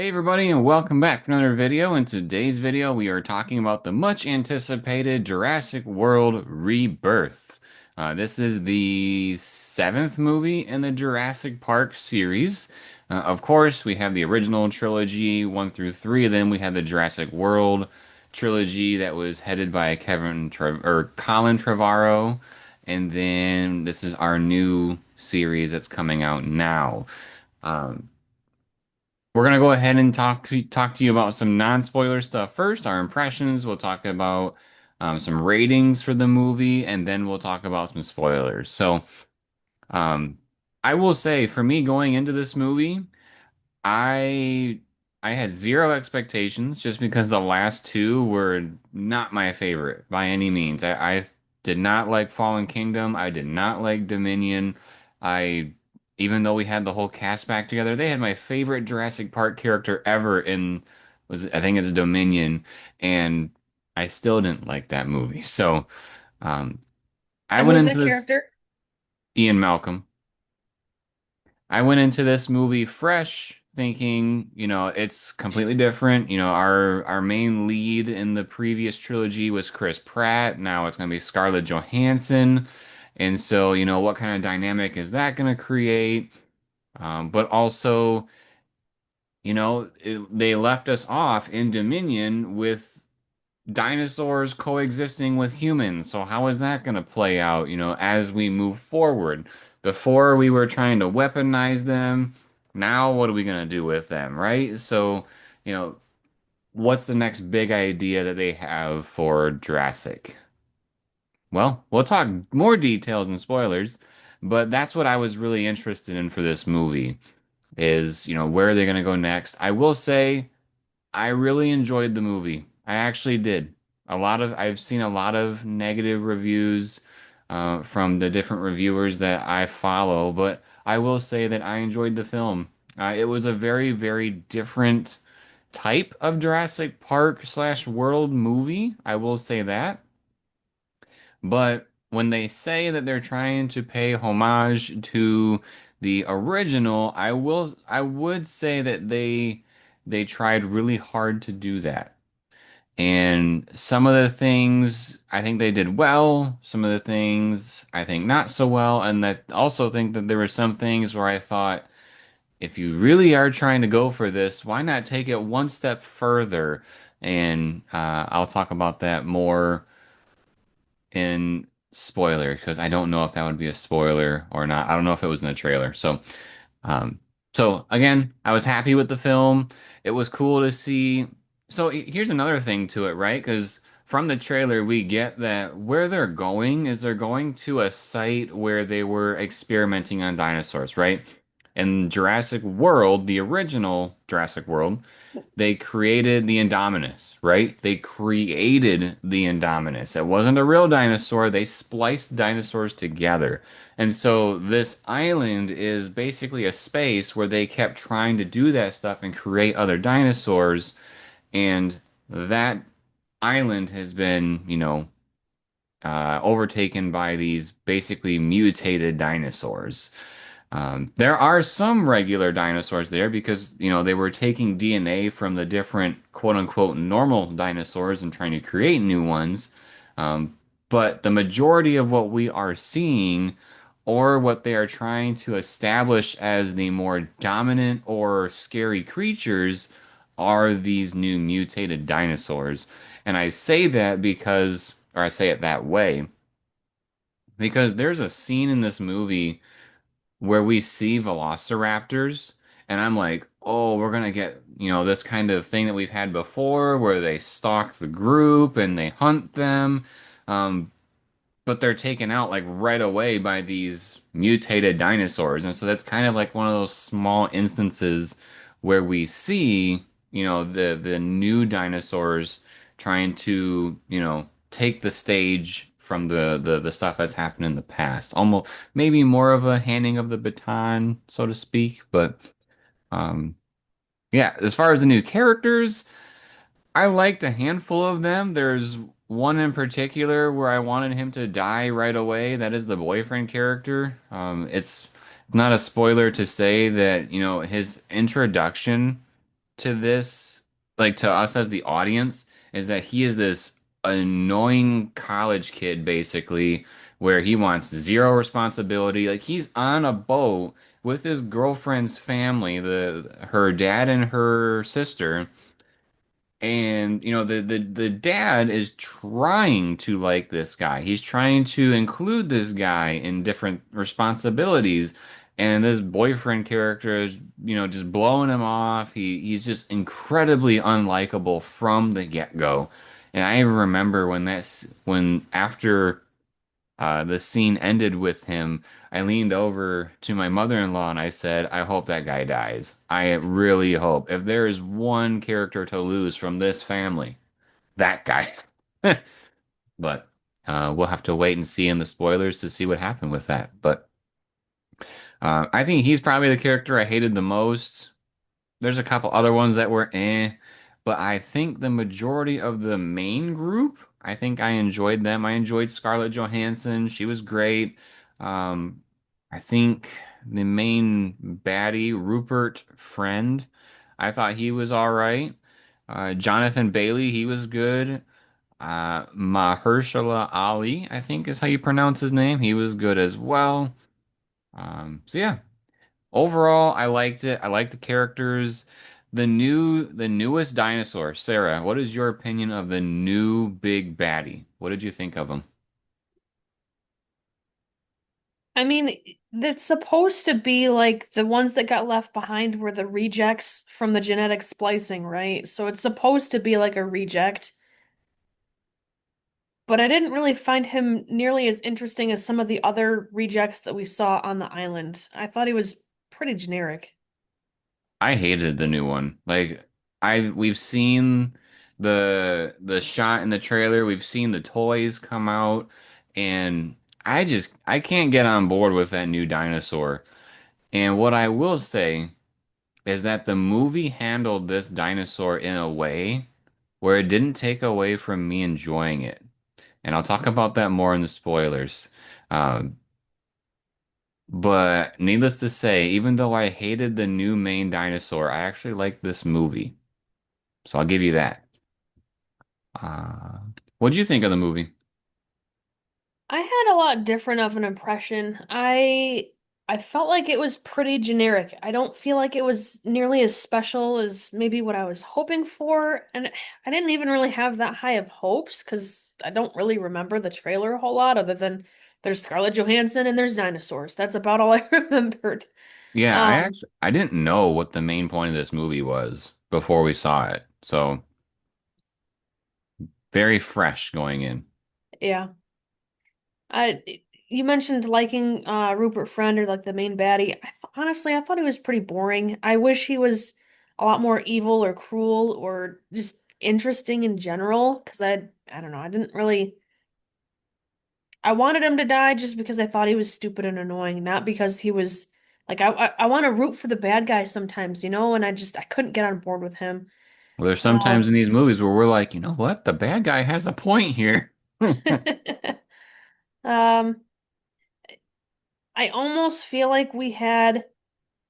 Hey everybody, and welcome back to another video. In today's video, we are talking about the much anticipated Jurassic World Rebirth. This is the seventh movie in the Jurassic Park series. Of course, we have the original trilogy, 1 through 3, then we have the Jurassic World trilogy that was headed by Colin Trevorrow, and then this is our new series that's coming out now. Um, we're gonna go ahead and talk to you about some non-spoiler stuff first, our impressions. We'll talk about some ratings for the movie, and then we'll talk about some spoilers. So, um, I will say, for me going into this movie, I I had zero expectations just because the last two were not my favorite by any means. I did not like Fallen Kingdom. I did not like Dominion. I Even though we had the whole cast back together, they had my favorite Jurassic Park character ever in was I think it's Dominion, and I still didn't like that movie. So um, I And went who's into that this character? Ian Malcolm. I went into this movie fresh, thinking, it's completely different. Our main lead in the previous trilogy was Chris Pratt. Now it's going to be Scarlett Johansson. And so, what kind of dynamic is that going to create? But also, they left us off in Dominion with dinosaurs coexisting with humans. So how is that going to play out, as we move forward? Before we were trying to weaponize them. Now what are we going to do with them, right? So, you know, what's the next big idea that they have for Jurassic? Well, we'll talk more details and spoilers, but that's what I was really interested in for this movie is, where are they going to go next? I will say I really enjoyed the movie. I actually did. I've seen a lot of negative reviews from the different reviewers that I follow, but I will say that I enjoyed the film. It was a very, very different type of Jurassic Park slash World movie. I will say that. But when they say that they're trying to pay homage to the original, I would say that they tried really hard to do that. And some of the things I think they did well, some of the things I think not so well, and that also think that there were some things where I thought, if you really are trying to go for this, why not take it one step further? And I'll talk about that more in spoiler because I don't know if that would be a spoiler or not. I don't know if it was in the trailer. Um, so again, I was happy with the film. It was cool to see. So here's another thing to it, right? Because from the trailer, we get that where they're going is they're going to a site where they were experimenting on dinosaurs, right? In Jurassic World, the original Jurassic World, they created the Indominus, right? They created the Indominus. It wasn't a real dinosaur. They spliced dinosaurs together. And so this island is basically a space where they kept trying to do that stuff and create other dinosaurs. And that island has been, overtaken by these basically mutated dinosaurs. There are some regular dinosaurs there because, they were taking DNA from the different quote unquote normal dinosaurs and trying to create new ones. Um, but the majority of what we are seeing or what they are trying to establish as the more dominant or scary creatures are these new mutated dinosaurs. And I say that because, or I say it that way, because there's a scene in this movie where we see velociraptors, and I'm like, oh, we're gonna get, this kind of thing that we've had before where they stalk the group and they hunt them. Um, but they're taken out like right away by these mutated dinosaurs. And so that's kind of like one of those small instances where we see, the new dinosaurs trying to, take the stage from the stuff that's happened in the past. Almost maybe more of a handing of the baton, so to speak. But um yeah, as far as the new characters, I liked a handful of them. There's one in particular where I wanted him to die right away. That is the boyfriend character. It's not a spoiler to say that, his introduction. to this, like to us as the audience, is that he is this annoying college kid basically, where he wants zero responsibility. Like he's on a boat with his girlfriend's family, the her dad and her sister. And the dad is trying to like this guy. He's trying to include this guy in different responsibilities. And this boyfriend character is, just blowing him off. He's just incredibly unlikable from the get-go. And I remember when after the scene ended with him, I leaned over to my mother-in-law and I said, I hope that guy dies. I really hope. If there is one character to lose from this family, that guy. But we'll have to wait and see in the spoilers to see what happened with that. But I think he's probably the character I hated the most. There's a couple other ones that were but I think the majority of the main group, I think I enjoyed them. I enjoyed Scarlett Johansson. She was great. Um, I think the main baddie, Rupert Friend, I thought he was all right. Jonathan Bailey, he was good. Mahershala Ali, I think is how you pronounce his name. He was good as well. So yeah, overall, I liked it. I liked the characters. The newest dinosaur, Sarah, what is your opinion of the new big baddie? What did you think of him? I mean, that's supposed to be like the ones that got left behind were the rejects from the genetic splicing, right? So it's supposed to be like a reject, but I didn't really find him nearly as interesting as some of the other rejects that we saw on the island. I thought he was pretty generic. I hated the new one. Like we've seen the shot in the trailer, we've seen the toys come out, and I can't get on board with that new dinosaur. And what I will say is that the movie handled this dinosaur in a way where it didn't take away from me enjoying it. And I'll talk about that more in the spoilers. Um, but needless to say, even though I hated the new main dinosaur, I actually liked this movie. So I'll give you that. Uh, what'd you think of the movie? I had a lot different of an impression. I felt like it was pretty generic. I don't feel like it was nearly as special as maybe what I was hoping for, and I didn't even really have that high of hopes because I don't really remember the trailer a whole lot other than there's Scarlett Johansson and there's dinosaurs. That's about all I remembered. Yeah, Um, I didn't know what the main point of this movie was before we saw it. So very fresh going in. yeah. You mentioned liking Rupert Friend or like the main baddie. Honestly, I thought he was pretty boring. I wish he was a lot more evil or cruel or just interesting in general because I don't know, I didn't really I wanted him to die just because I thought he was stupid and annoying, not because he was like I want to root for the bad guy sometimes, and I couldn't get on board with him. Well, there's sometimes in Um these movies where we're like, you know what? The bad guy has a point here. um I almost feel like we had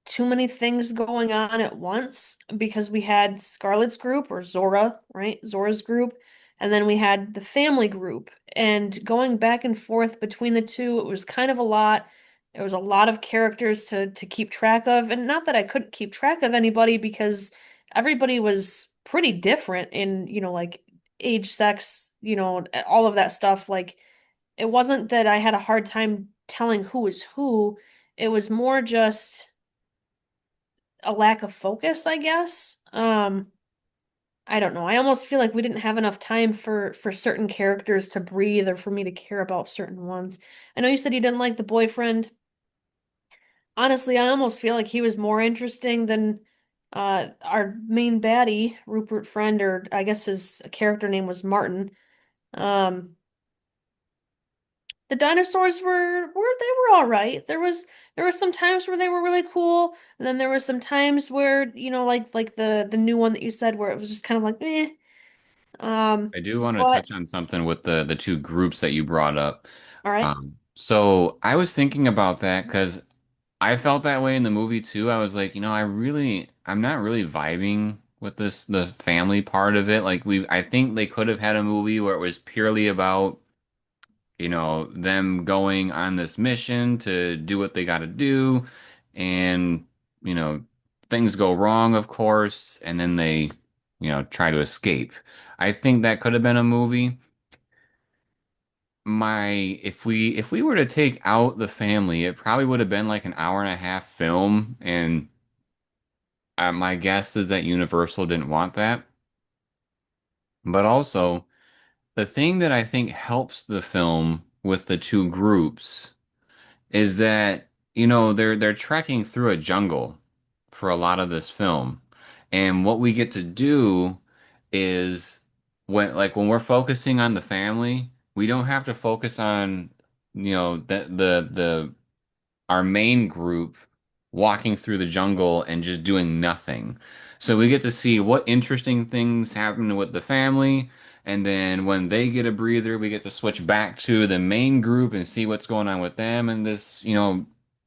too many things going on at once because we had Scarlett's group or Zora, right? Zora's group, and then we had the family group. And going back and forth between the two, it was kind of a lot. There was a lot of characters to keep track of, and not that I couldn't keep track of anybody because everybody was pretty different in, like age, sex, all of that stuff. Like it wasn't that I had a hard time telling who was who. It was more just a lack of focus, I guess. I don't know. I almost feel like we didn't have enough time for certain characters to breathe or for me to care about certain ones. I know you said you didn't like the boyfriend. Honestly, I almost feel like he was more interesting than our main baddie, Rupert Friend, or I guess his character name was Martin. Um, the dinosaurs they were all right. There was some times where they were really cool, and then there was some times where, like the new one that you said where it was just kind of like eh. Um, I do want to but touch on something with the two groups that you brought up. all right. So I was thinking about that because I felt that way in the movie too. I was like, I'm not really vibing with this the family part of it. Like I think they could have had a movie where it was purely about, them going on this mission to do what they got to do, and you know, things go wrong, of course, and then they, try to escape. I think that could have been a movie. My if we were to take out the family, it probably would have been like an hour and a half film, and my guess is that Universal didn't want that. But also, the thing that I think helps the film with the two groups is that, they're trekking through a jungle for a lot of this film. And what we get to do is when we're focusing on the family, we don't have to focus on, the our main group walking through the jungle and just doing nothing. So we get to see what interesting things happen with the family, and then when they get a breather, we get to switch back to the main group and see what's going on with them and this,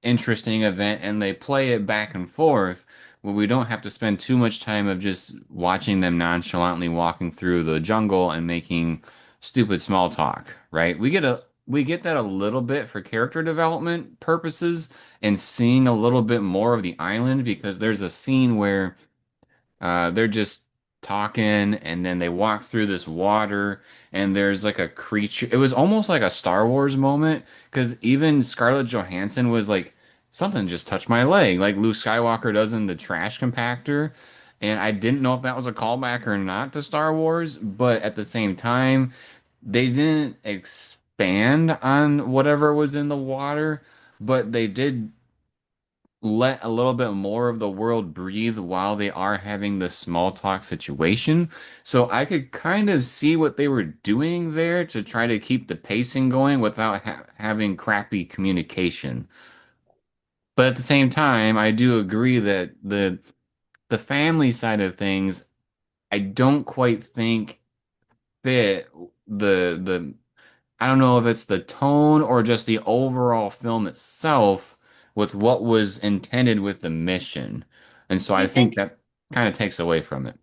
interesting event, and they play it back and forth where we don't have to spend too much time of just watching them nonchalantly walking through the jungle and making stupid small talk, right? We get that a little bit for character development purposes and seeing a little bit more of the island, because there's a scene where they're just talking and then they walk through this water and there's like a creature. It was almost like a Star Wars moment, because even Scarlett Johansson was like, something just touched my leg, like Luke Skywalker does in the trash compactor. And I didn't know if that was a callback or not to Star Wars, but at the same time, they didn't expand on whatever was in the water, but they did let a little bit more of the world breathe while they are having this small talk situation. So I could kind of see what they were doing there to try to keep the pacing going without having crappy communication. But at the same time, I do agree that the family side of things, I don't quite think fit the I don't know if it's the tone or just the overall film itself with what was intended with the mission. And so Do I you think think that kind of takes away from it.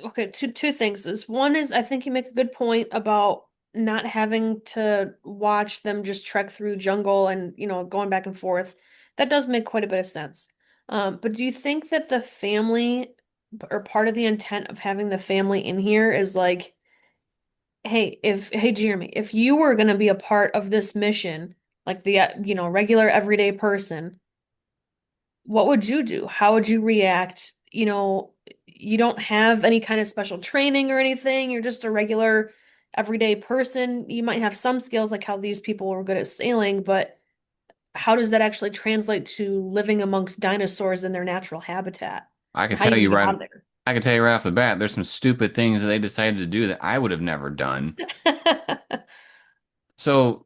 okay, two things is one is I think you make a good point about not having to watch them just trek through jungle and, going back and forth. That does make quite a bit of sense. But do you think that the family or part of the intent of having the family in here is like, hey Jeremy, if you were going to be a part of this mission, like the regular everyday person, what would you do? How would you react? You don't have any kind of special training or anything. You're just a regular everyday person. You might have some skills like how these people were good at sailing, but how does that actually translate to living amongst dinosaurs in their natural habitat? I Or can how you tell even you get right out of there? I can tell you right off the bat, there's some stupid things that they decided to do that I would have never done. So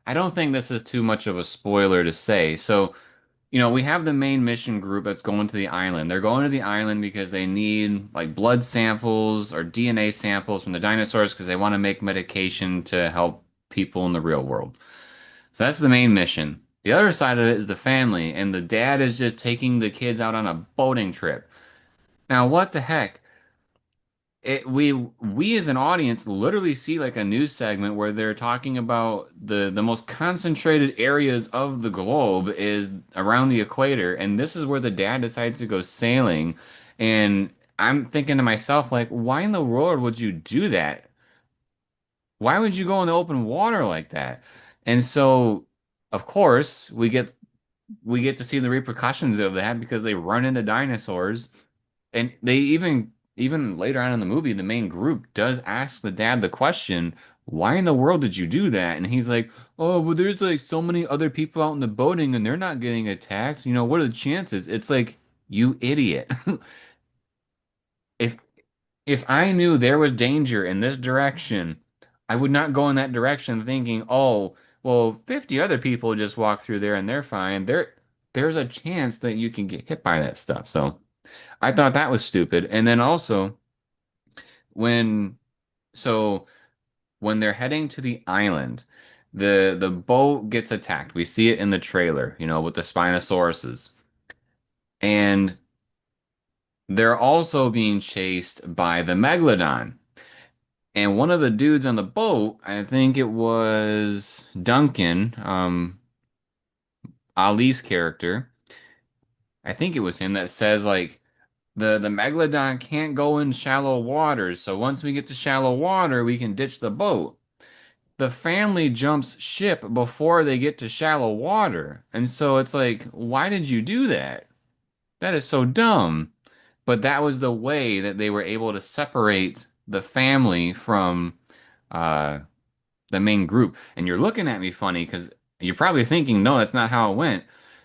I don't think this is too much of a spoiler to say. So, we have the main mission group that's going to the island. They're going to the island because they need like blood samples or DNA samples from the dinosaurs because they want to make medication to help people in the real world. So that's the main mission. The other side of it is the family, and the dad is just taking the kids out on a boating trip. Now, what the heck? We as an audience literally see like a news segment where they're talking about the most concentrated areas of the globe is around the equator, and this is where the dad decides to go sailing. And I'm thinking to myself, like, why in the world would you do that? Why would you go in the open water like that? And so, of course, we get to see the repercussions of that because they run into dinosaurs. And they even later on in the movie, the main group does ask the dad the question, why in the world did you do that? And he's like, oh, well, there's like so many other people out in the boating and they're not getting attacked. What are the chances? It's like, you idiot. If if I knew there was danger in this direction, I would not go in that direction thinking, oh, well, 50 other people just walk through there and they're fine. There's a chance that you can get hit by that stuff. So I thought that was stupid. And then also, when so when they're heading to the island, the boat gets attacked. We see it in the trailer, with the Spinosauruses. And they're also being chased by the megalodon. And one of the dudes on the boat, I think it was Duncan, Ali's character. I think it was him that says like the megalodon can't go in shallow waters, so once we get to shallow water, we can ditch the boat. The family jumps ship before they get to shallow water. And so it's like, why did you do that? That is so dumb. But that was the way that they were able to separate the family from uh, the main group. And you're looking at me funny because you're probably thinking, no, that's not how it went.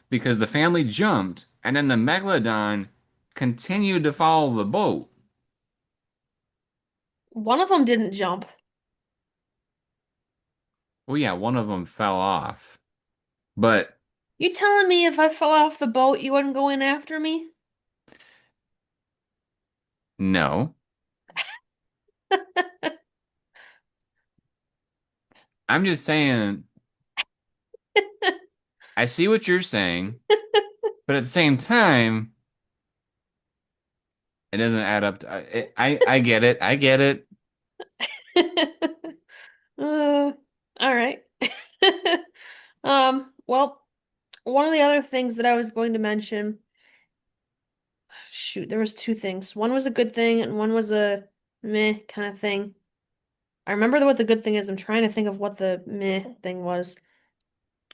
Because the family jumped, and then the megalodon continued to follow the boat. One of them didn't jump. Well, yeah, one of them fell off. But You telling me if I fell off the boat, you wouldn't go in after me? no, I'm just saying, I see what you're saying, but at the same time, it doesn't add up to, I get it. I get it. All right. Well, one of the other things that I was going to mention, shoot, there was two things. One was a good thing and one was a meh kind of thing. I remember what the good thing is. I'm trying to think of what the meh thing was.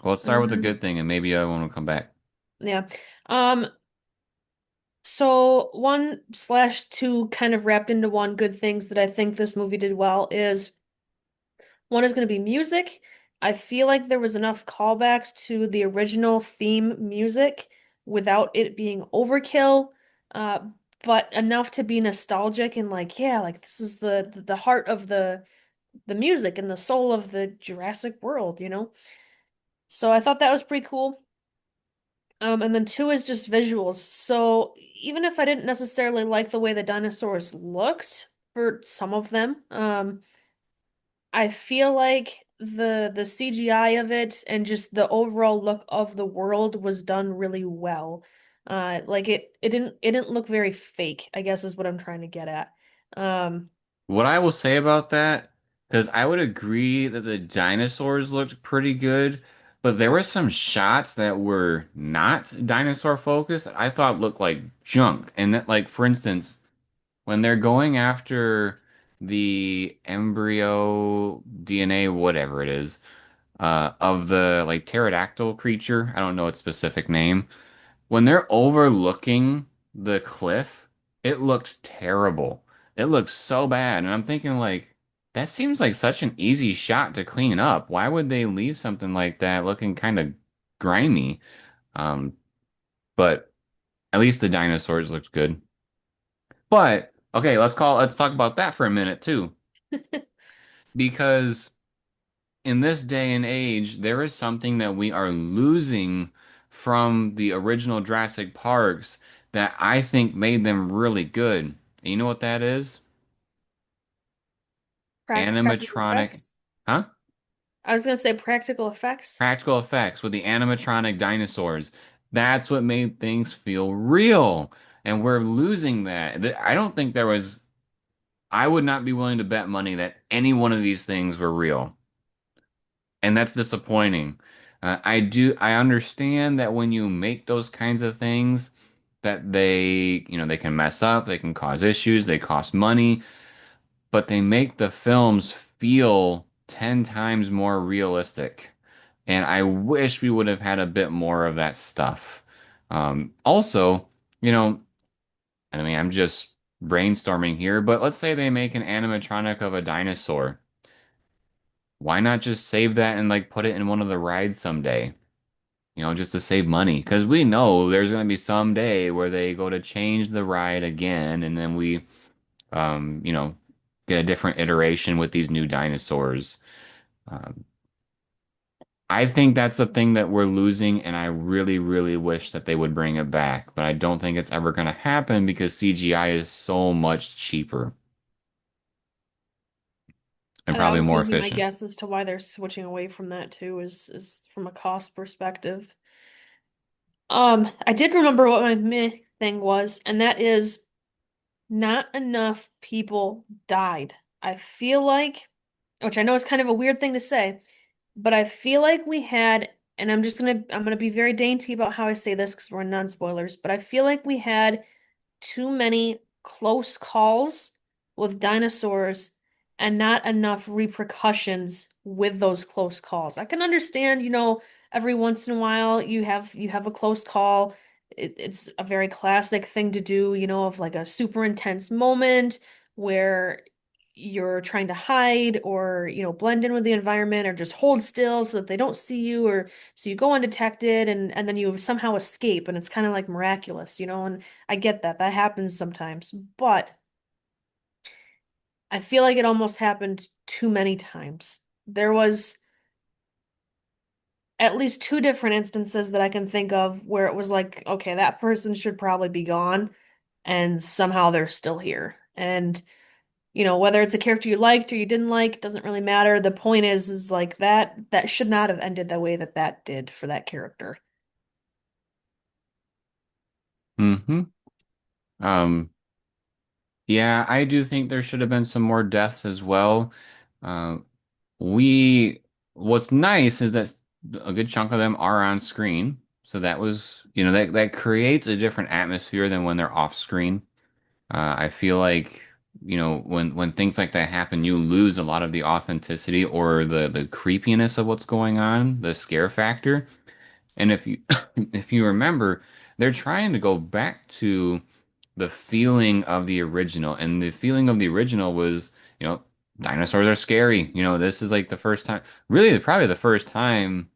Well, let's start with a Um, good thing and maybe the other one will come back. yeah. Um, so one slash two kind of wrapped into one good things that I think this movie did well is one is going to be music. I feel like there was enough callbacks to the original theme music without it being overkill, uh, but enough to be nostalgic and like, yeah, like this is the heart of the music and the soul of the Jurassic World, you know? So I thought that was pretty cool. And then two is just visuals. So even if I didn't necessarily like the way the dinosaurs looked for some of them, I feel like the CGI of it and just the overall look of the world was done really well. Like it didn't look very fake, I guess is what I'm trying to get at. Um, What I will say about that, because I would agree that the dinosaurs looked pretty good, but there were some shots that were not dinosaur focused that I thought looked like junk. And that, like, for instance, when they're going after the embryo DNA, whatever it is, of the like pterodactyl creature, I don't know its specific name. When they're overlooking the cliff, it looked terrible. It looked so bad. And I'm thinking like that seems like such an easy shot to clean up. Why would they leave something like that looking kind of grimy? Um, but at least the dinosaurs looked good. But okay, let's talk about that for a minute too. Because in this day and age, there is something that we are losing from the original Jurassic Parks that I think made them really good. And you know what that is? practical Animatronic, effects. huh? I was gonna say practical effects. Practical effects with the animatronic dinosaurs. That's what made things feel real. And we're losing that. I don't think there was, I would not be willing to bet money that any one of these things were real. And that's disappointing. I understand that when you make those kinds of things, that they can mess up, they can cause issues, they cost money, but they make the films feel 10 times more realistic. And I wish we would have had a bit more of that stuff. Also, you know, I mean, I'm just brainstorming here, but let's say they make an animatronic of a dinosaur. Why not just save that and like put it in one of the rides someday? Just to save money. Because we know there's going to be some day where they go to change the ride again, and then we, you know, get a different iteration with these new dinosaurs. Um, I think that's the thing that we're losing, and I really, really wish that they would bring it back. But I don't think it's ever going to happen because CGI is so much cheaper and And that probably was more gonna be my efficient. guess as to why they're switching away from that too, is from a cost perspective. I did remember what my meh thing was, and that is. Not enough people died. I feel like, which I know is kind of a weird thing to say, but I feel like we had, and I'm gonna be very dainty about how I say this because we're non-spoilers, but I feel like we had too many close calls with dinosaurs and not enough repercussions with those close calls. I can understand, every once in a while you have a close call. It's a very classic thing to do, of like a super intense moment where you're trying to hide or, blend in with the environment or just hold still so that they don't see you or so you go undetected and then you somehow escape and it's kind of like miraculous, and I get that. That happens sometimes, but I feel like it almost happened too many times. There was at least two different instances that I can think of where it was like, okay, that person should probably be gone, and somehow they're still here. And, whether it's a character you liked or you didn't like, doesn't really matter. The point is like that should not have ended the way that that did for that character. Hmm. Um, yeah, I do think there should have been some more deaths as well. Uh, we, what's nice is that a good chunk of them are on screen. So that was, that creates a different atmosphere than when they're off screen. I feel like, when things like that happen, you lose a lot of the authenticity or the creepiness of what's going on, the scare factor. And if you if you remember, they're trying to go back to the feeling of the original, and the feeling of the original was, dinosaurs are scary. This is like the first time, really, probably the first time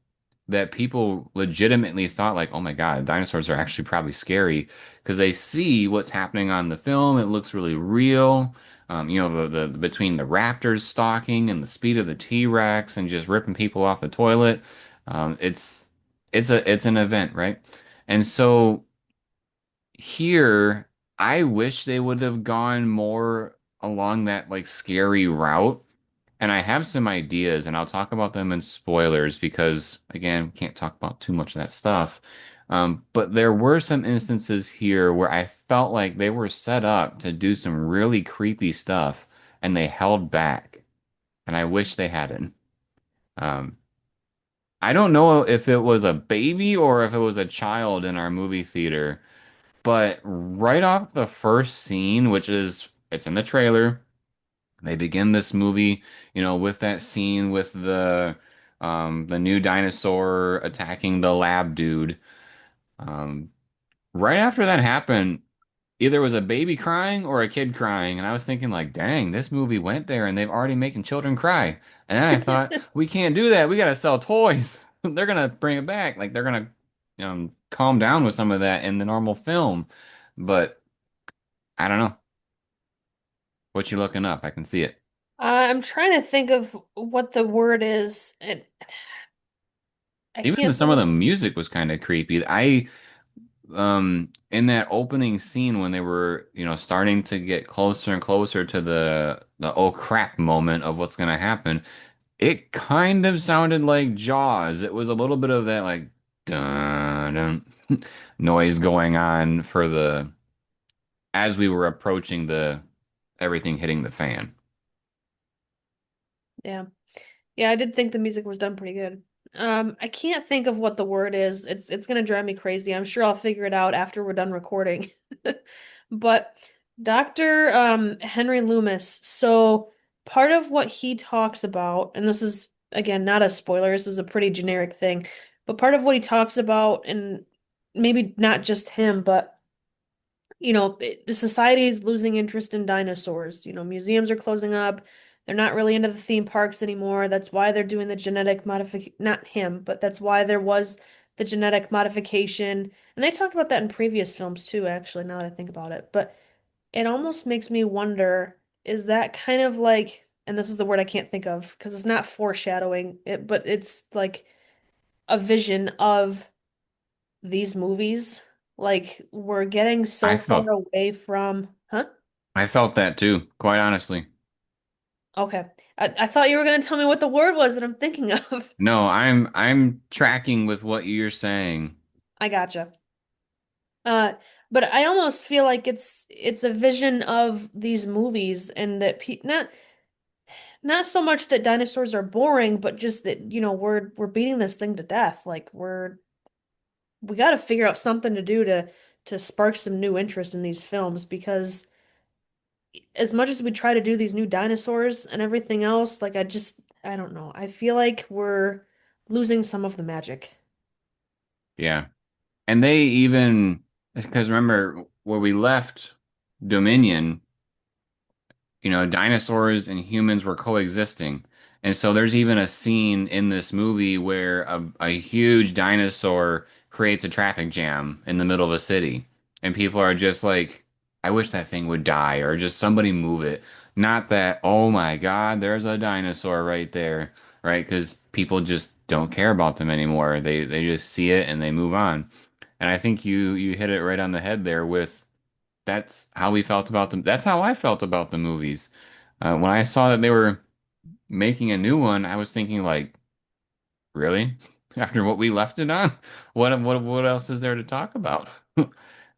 that people legitimately thought like, oh my God, dinosaurs are actually probably scary because they see what's happening on the film. It looks really real. The between the raptors stalking and the speed of the T-Rex and just ripping people off the toilet. It's an event, right? And so here, I wish they would have gone more along that like scary route. And I have some ideas, and I'll talk about them in spoilers because, again, can't talk about too much of that stuff. But there were some instances here where I felt like they were set up to do some really creepy stuff, and they held back. And I wish they hadn't. Um, I don't know if it was a baby or if it was a child in our movie theater, but right off the first scene, it's in the trailer. They begin this movie, with that scene with the new dinosaur attacking the lab dude. Um, right after that happened, either was a baby crying or a kid crying, and I was thinking like, dang, this movie went there and they've already making children cry. And then I thought, we can't do that. We gotta sell toys. They're gonna bring it back. Like they're gonna calm down with some of that in the normal film. But I don't know. What you looking up? I can see it. I'm trying to think of what the word is, and I Even can't some of think the of. music was kind of creepy. In that opening scene when they were, starting to get closer and closer to the oh crap moment of what's gonna happen, it kind of sounded like Jaws. It was a little bit of that like dun dun noise going on for the as we were approaching the everything hitting the fan. Yeah. Yeah, I did think the music was done pretty good. I can't think of what the word is. It's gonna drive me crazy. I'm sure I'll figure it out after we're done recording. But Dr. Henry Loomis, so part of what he talks about, and this is again not a spoiler, this is a pretty generic thing, but part of what he talks about, and maybe not just him, but the society is losing interest in dinosaurs. Museums are closing up. They're not really into the theme parks anymore. That's why they're doing the genetic modification, not him, but that's why there was the genetic modification. And they talked about that in previous films too, actually, now that I think about it. But it almost makes me wonder, is that kind of like, and this is the word I can't think of because it's not foreshadowing it, but it's like a vision of these movies. Like we're getting so I far felt away from, huh? I felt that too, quite honestly. Okay. I thought you were gonna tell me what the word was that I'm thinking of. No, I'm tracking with what you're saying. I gotcha. Uh, But I almost feel like it's a vision of these movies and that pe not so much that dinosaurs are boring, but just that, we're beating this thing to death. Like we got to figure out something to do to spark some new interest in these films because as much as we try to do these new dinosaurs and everything else, like I don't know. I feel like we're losing some of the magic. Yeah. And they even, because remember where we left Dominion, dinosaurs and humans were coexisting. And so there's even a scene in this movie where a huge dinosaur creates a traffic jam in the middle of a city. And people are just like, I wish that thing would die, or just somebody move it. Not that, oh my God, there's a dinosaur right there, right? Because people just don't care about them anymore. They just see it and they move on. And I think you hit it right on the head there with that's how we felt about them. That's how I felt about the movies. When I saw that they were making a new one, I was thinking like, really? After what we left it on, what else is there to talk about?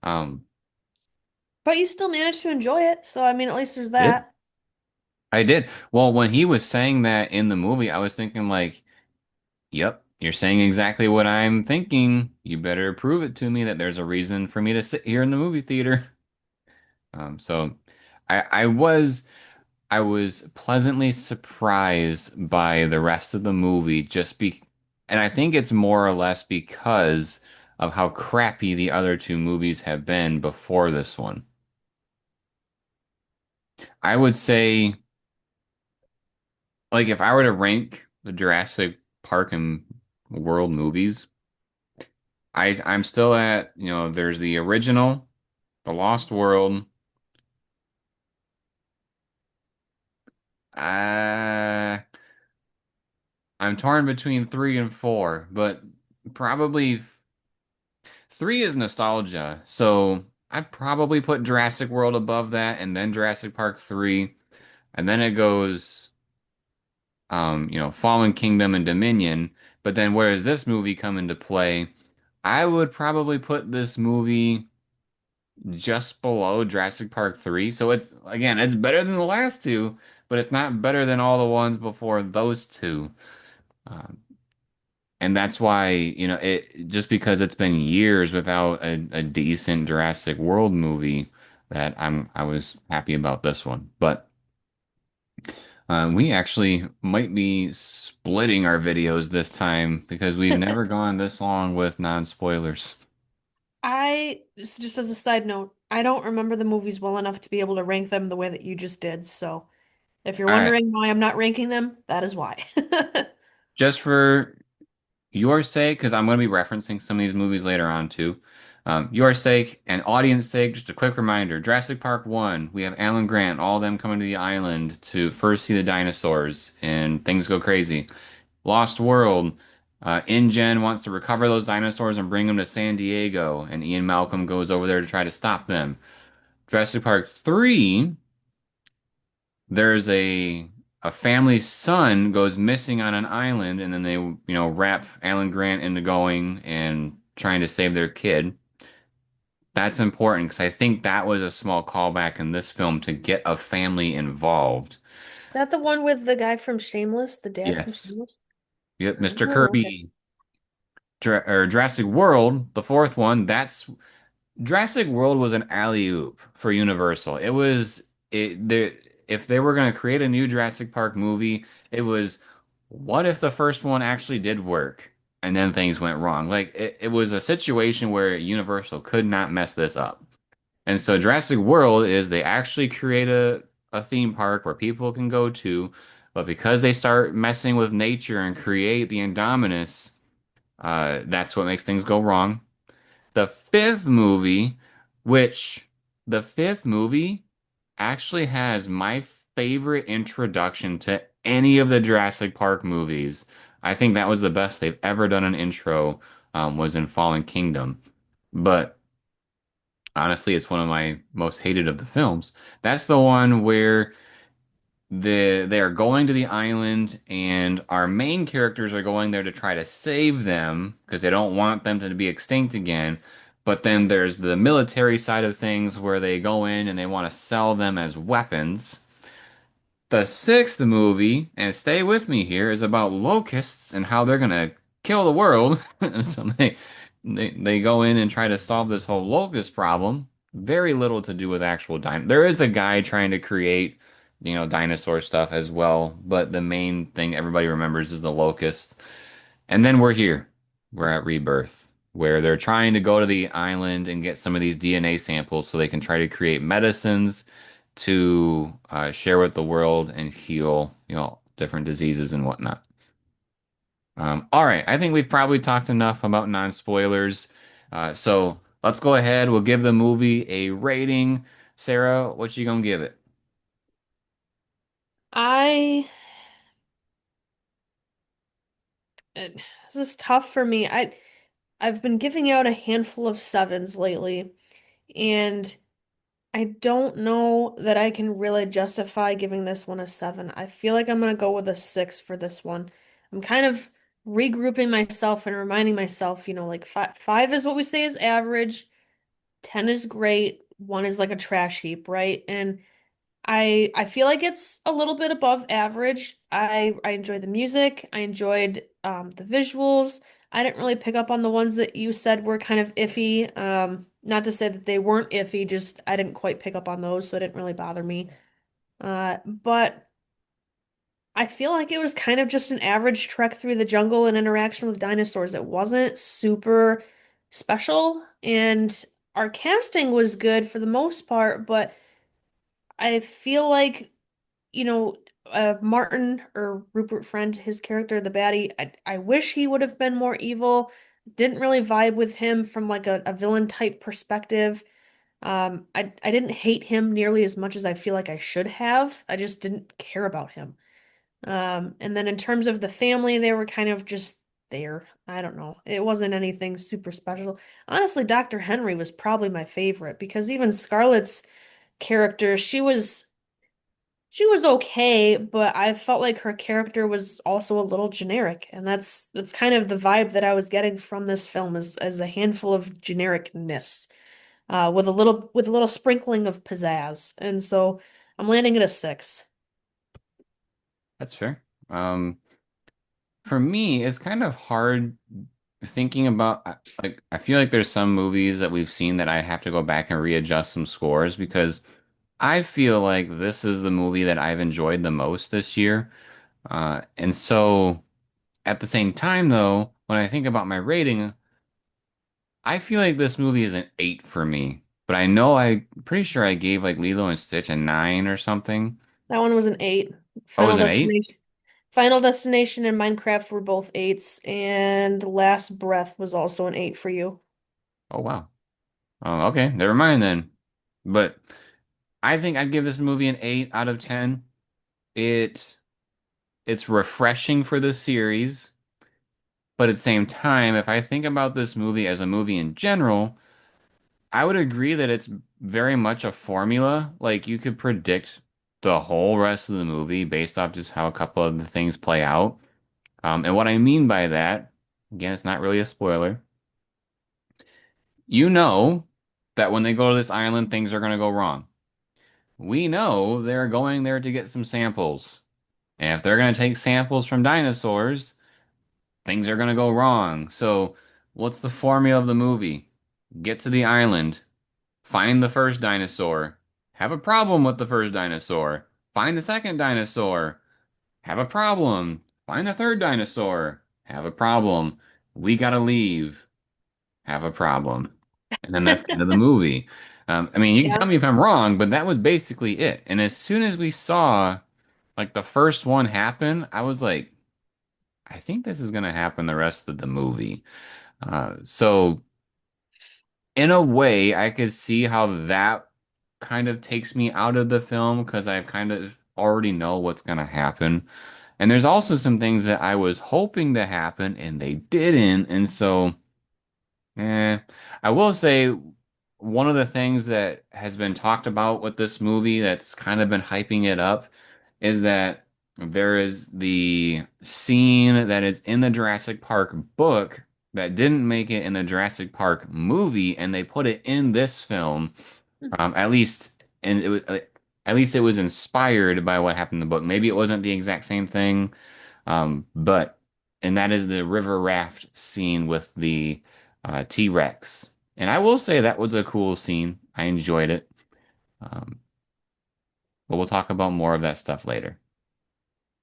Um, But you still managed to enjoy it, so I mean, at least there's did that. I did. Well, when he was saying that in the movie, I was thinking like, yep, you're saying exactly what I'm thinking. You better prove it to me that there's a reason for me to sit here in the movie theater. So I was pleasantly surprised by the rest of the movie and I think it's more or less because of how crappy the other two movies have been before this one. I would say, like, if I were to rank the Jurassic Park and World movies, I'm still at, there's the original, The Lost World. Uh, I'm torn between three and four, but probably three is nostalgia, so I'd probably put Jurassic World above that, and then Jurassic Park 3, and then it goes, Fallen Kingdom and Dominion. But then where does this movie come into play? I would probably put this movie just below Jurassic Park 3. So it's better than the last two, but it's not better than all the ones before those two. Um, And that's why, it just because it's been years without a decent Jurassic World movie that I was happy about this one. But we actually might be splitting our videos this time because we've never gone this long with non-spoilers. Just as a side note, I don't remember the movies well enough to be able to rank them the way that you just did. So if you're All right, wondering why I'm not ranking them, that is why. just for your sake, because I'm going to be referencing some of these movies later on too. Your sake and audience sake, just a quick reminder: Jurassic Park 1, we have Alan Grant, all of them coming to the island to first see the dinosaurs, and things go crazy. Lost World, InGen wants to recover those dinosaurs and bring them to San Diego, and Ian Malcolm goes over there to try to stop them. Jurassic Park 3, there's a family's son goes missing on an island, and then they, wrap Alan Grant into going and trying to save their kid. That's important because I think that was a small callback in this film to get a family involved. Is that the one with the guy from Shameless, the dad from Yes. Shameless? Yep, Mr. Oh, okay. Kirby. Or Jurassic World, the fourth one, that's Jurassic World was an alley-oop for Universal. If they were going to create a new Jurassic Park movie, it was what if the first one actually did work and then things went wrong? Like it was a situation where Universal could not mess this up. And so Jurassic World is they actually create a theme park where people can go to, but because they start messing with nature and create the Indominus, that's what makes things go wrong. The fifth movie, which the fifth movie actually has my favorite introduction to any of the Jurassic Park movies. I think that was the best they've ever done an intro, was in Fallen Kingdom. But honestly, it's one of my most hated of the films. That's the one where they are going to the island and our main characters are going there to try to save them because they don't want them to be extinct again. But then there's the military side of things where they go in and they want to sell them as weapons. The sixth movie, and stay with me here, is about locusts and how they're gonna kill the world. So they go in and try to solve this whole locust problem. Very little to do with actual din. There is a guy trying to create, dinosaur stuff as well, but the main thing everybody remembers is the locust. And then we're here. We're at Rebirth, where they're trying to go to the island and get some of these DNA samples so they can try to create medicines to share with the world and heal, different diseases and whatnot. All right, I think we've probably talked enough about non-spoilers. So let's go ahead. We'll give the movie a rating. Sarah, what you gonna give it? I this is tough for me. I've been giving out a handful of sevens lately, and I don't know that I can really justify giving this one a seven. I feel like I'm gonna go with a six for this one. I'm kind of regrouping myself and reminding myself, like five is what we say is average, 10 is great, one is like a trash heap, right? And I feel like it's a little bit above average. I enjoyed the music. I enjoyed the visuals. I didn't really pick up on the ones that you said were kind of iffy. Not to say that they weren't iffy, just I didn't quite pick up on those, so it didn't really bother me. But I feel like it was kind of just an average trek through the jungle and interaction with dinosaurs. It wasn't super special, and our casting was good for the most part, but I feel like Martin or Rupert Friend, his character, the baddie, I wish he would have been more evil. Didn't really vibe with him from like a villain type perspective. I didn't hate him nearly as much as I feel like I should have. I just didn't care about him. And then in terms of the family, they were kind of just there. I don't know. It wasn't anything super special. Honestly, Dr. Henry was probably my favorite because even Scarlett's character, she was okay, but I felt like her character was also a little generic, and that's kind of the vibe that I was getting from this film as a handful of genericness, with a little sprinkling of pizzazz. And so I'm landing at a six. That's fair. Um, for me, it's kind of hard thinking about like I feel like there's some movies that we've seen that I have to go back and readjust some scores because I feel like this is the movie that I've enjoyed the most this year. And so at the same time though, when I think about my rating, I feel like this movie is an 8 for me. But I know I'm pretty sure I gave like Lilo and Stitch a 9 or something. That one was an eight. Oh, it was Final an 8? Destination, Final Destination and Minecraft were both eights, and Last Breath was also an eight for you. Oh wow. Oh, okay, never mind then. But I think I'd give this movie an 8 out of 10. It it's refreshing for the series, but at the same time, if I think about this movie as a movie in general, I would agree that it's very much a formula. Like you could predict the whole rest of the movie based off just how a couple of the things play out. And what I mean by that, again, it's not really a spoiler. You know that when they go to this island, things are going to go wrong. We know they're going there to get some samples. And if they're going to take samples from dinosaurs, things are going to go wrong. So, what's the formula of the movie? Get to the island, find the first dinosaur, have a problem with the first dinosaur, find the second dinosaur, have a problem, find the third dinosaur, have a problem. We gotta leave, have a problem. And then that's the end of the movie. I mean, you can tell Yeah. me if I'm wrong, but that was basically it. And as soon as we saw like the first one happen, I was like, I think this is gonna happen the rest of the movie. So in a way, I could see how that kind of takes me out of the film because I kind of already know what's gonna happen. And there's also some things that I was hoping to happen and they didn't. And so, eh, I will say one of the things that has been talked about with this movie that's kind of been hyping it up is that there is the scene that is in the Jurassic Park book that didn't make it in the Jurassic Park movie, and they put it in this film. At least, and it was at least it was inspired by what happened in the book. Maybe it wasn't the exact same thing, but and that is the river raft scene with the T-Rex. And I will say that was a cool scene. I enjoyed it. Um, but we'll talk about more of that stuff later.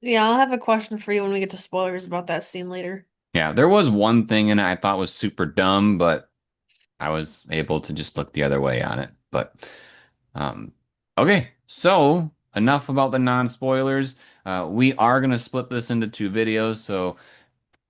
Yeah, I'll have a question for you when we get to spoilers about that scene later. Yeah, there was one thing in it I thought was super dumb, but I was able to just look the other way on it. But um, okay, so enough about the non-spoilers. We are gonna split this into two videos, so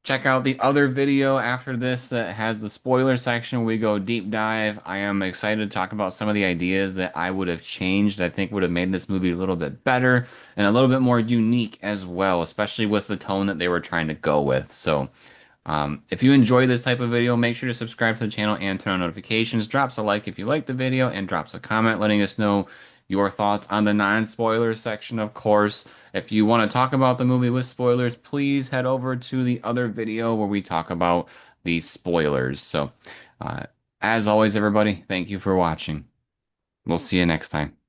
check out the other video after this that has the spoiler section. We go deep dive. I am excited to talk about some of the ideas that I would have changed. I think would have made this movie a little bit better and a little bit more unique as well, especially with the tone that they were trying to go with. So. If you enjoy this type of video, make sure to subscribe to the channel and turn on notifications. Drops a like if you like the video and drops a comment letting us know your thoughts on the non-spoiler section, of course. If you want to talk about the movie with spoilers, please head over to the other video where we talk about the spoilers. So, uh, as always, everybody, thank you for watching. We'll see you next time.